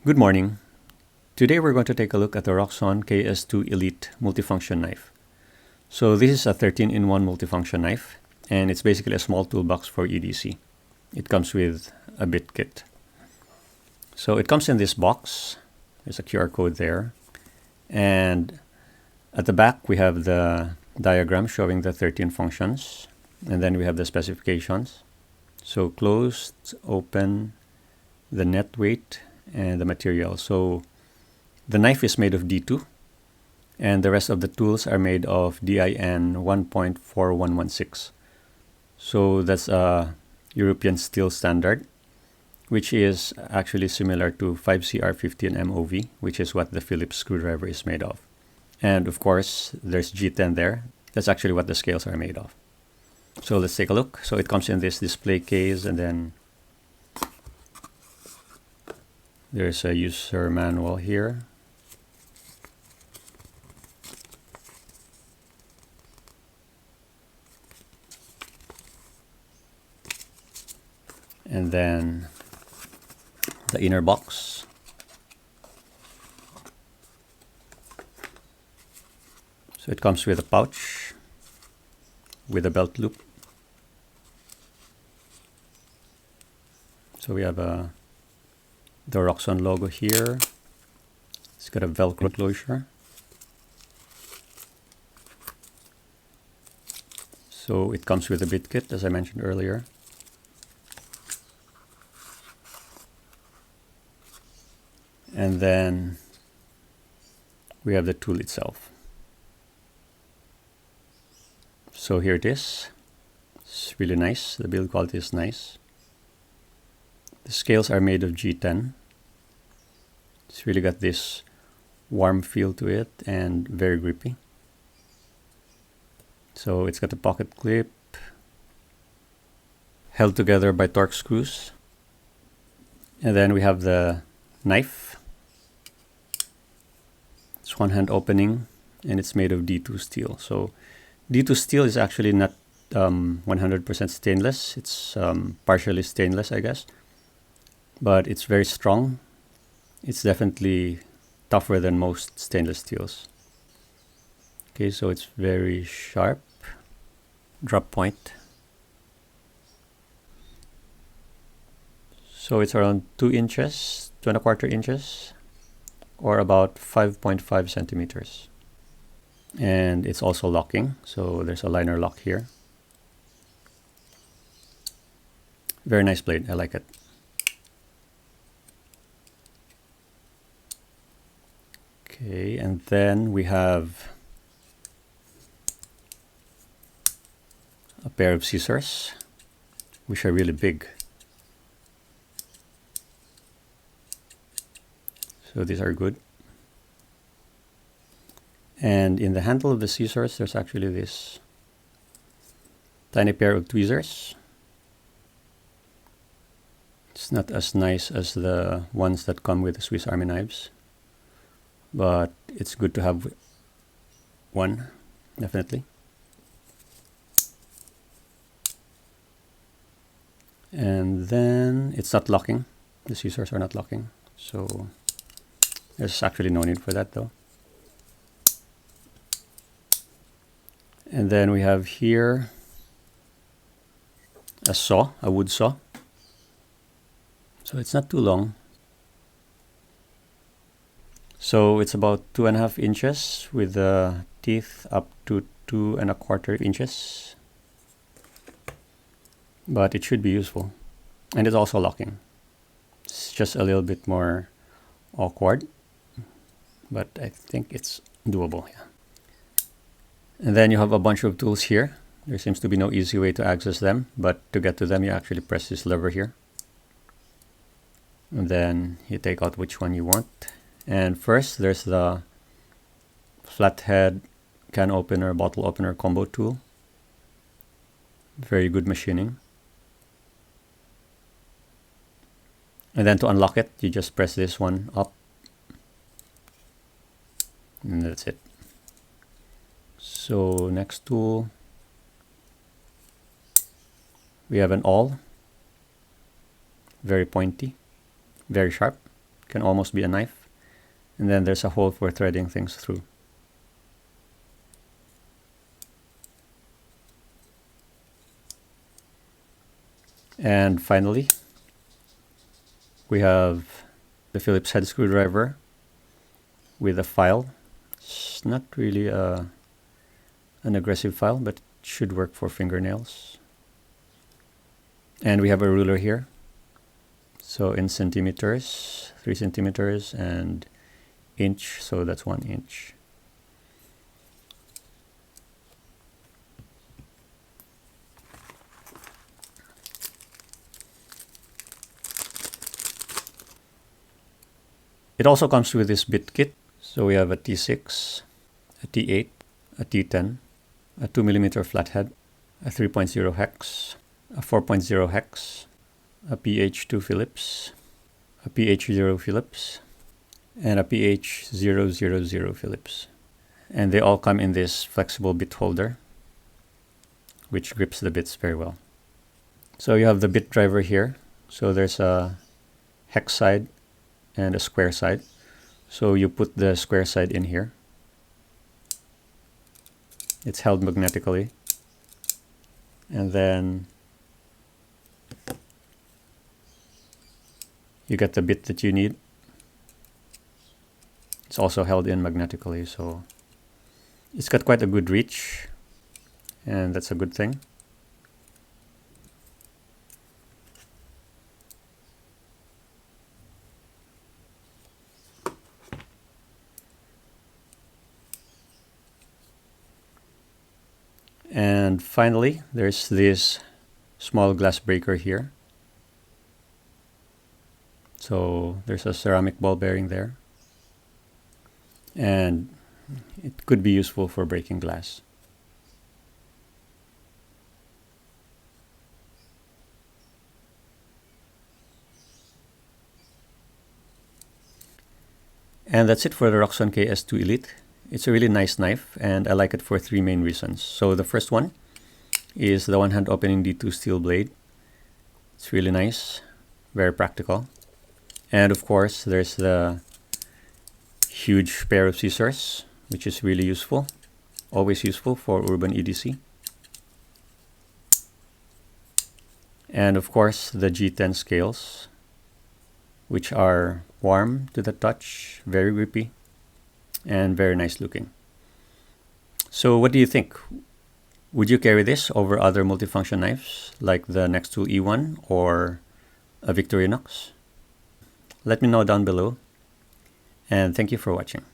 Good morning. Today we're going to take a look at the Roxon KS2 Elite multifunction knife. So this is a 13-in-1 multifunction knife, and it's basically a small toolbox for EDC. It comes with a bit kit. So it comes in this box. There's a QR code there. And at the back we have the diagram showing the 13 functions. And then we have the specifications. So closed, open, the net weight, and the material. So the knife is made of D2, and the rest of the tools are made of DIN 1.4116. So that's a European steel standard, which is actually similar to 5CR15 MOV, which is what the Phillips screwdriver is made of. And of course, there's G10 there. That's actually what the scales are made of. So let's take a look. So it comes in this display case, and then there's a user manual here. And then the inner box. So it comes with a pouch with a belt loop. So we have the Roxon logo here. It's got a Velcro closure. So it comes with a bit kit, as I mentioned earlier. And then we have the tool itself. So here it is. It's really nice. The build quality is nice. The scales are made of G10. It's really got this warm feel to it and very grippy. So it's got a pocket clip held together by Torx screws. And then we have the knife. It's one hand opening, and it's made of D2 steel. So D2 steel is actually not 100% stainless. It's partially stainless, I guess. But it's very strong. It's definitely tougher than most stainless steels. Okay, so it's very sharp. Drop point. So it's around 2 inches, 2¼ inches, or about 5.5 centimeters. And it's also locking, so there's a liner lock here. Very nice blade, I like it. Okay, and then we have a pair of scissors, which are really big. So these are good. And in the handle of the scissors, there's actually this tiny pair of tweezers. It's not as nice as the ones that come with the Swiss Army knives, but it's good to have one, definitely. And then it's not locking. The scissors are not locking, so there's actually no need for that though. And then we have here a saw, a wood saw. So it's not too long. So it's about 2½ inches with the teeth up to 2¼ inches. But it should be useful. And it's also locking. It's just a little bit more awkward, but I think it's doable, yeah. And then you have a bunch of tools here. There seems to be no easy way to access them, but to get to them you actually press this lever here. And then you take out which one you want. And first there's the flathead can opener, bottle opener combo tool. Very good machining. And then to unlock it, you just press this one up. And that's it. So next tool, we have an awl. Very pointy, very sharp. can almost be a knife. And then there's a hole for threading things through. And finally, we have the Phillips head screwdriver with a file. It's not really an aggressive file, but it should work for fingernails. And we have a ruler here. So in centimeters, 3 centimeters, and inch, so that's 1 inch. It also comes with this bit kit. So we have a T6, a T8, a T10, a 2mm flathead, a 3.0 hex, a 4.0 hex, a PH2 Phillips, a PH0 Phillips, and a PH000 Phillips. And they all come in this flexible bit holder, which grips the bits very well. So you have the bit driver here. So there's a hex side and a square side. So you put the square side in here. It's held magnetically. And then you get the bit that you need. It's also held in magnetically, so it's got quite a good reach, and that's a good thing. And finally, there's this small glass breaker here. So there's a ceramic ball bearing there. And it could be useful for breaking glass. And that's it for the Roxon KS2 Elite. It's a really nice knife, and I like it for 3 main reasons. So the first one is the one-hand opening D2 steel blade. It's really nice, very practical. And of course, there's the huge pair of scissors, which is really useful, always useful for urban EDC. And of course, the G10 scales, which are warm to the touch, very grippy, and very nice looking. So what do you think? Would you carry this over other multifunction knives like the Nextool E1 or a Victorinox? Let me know down below, and thank you for watching.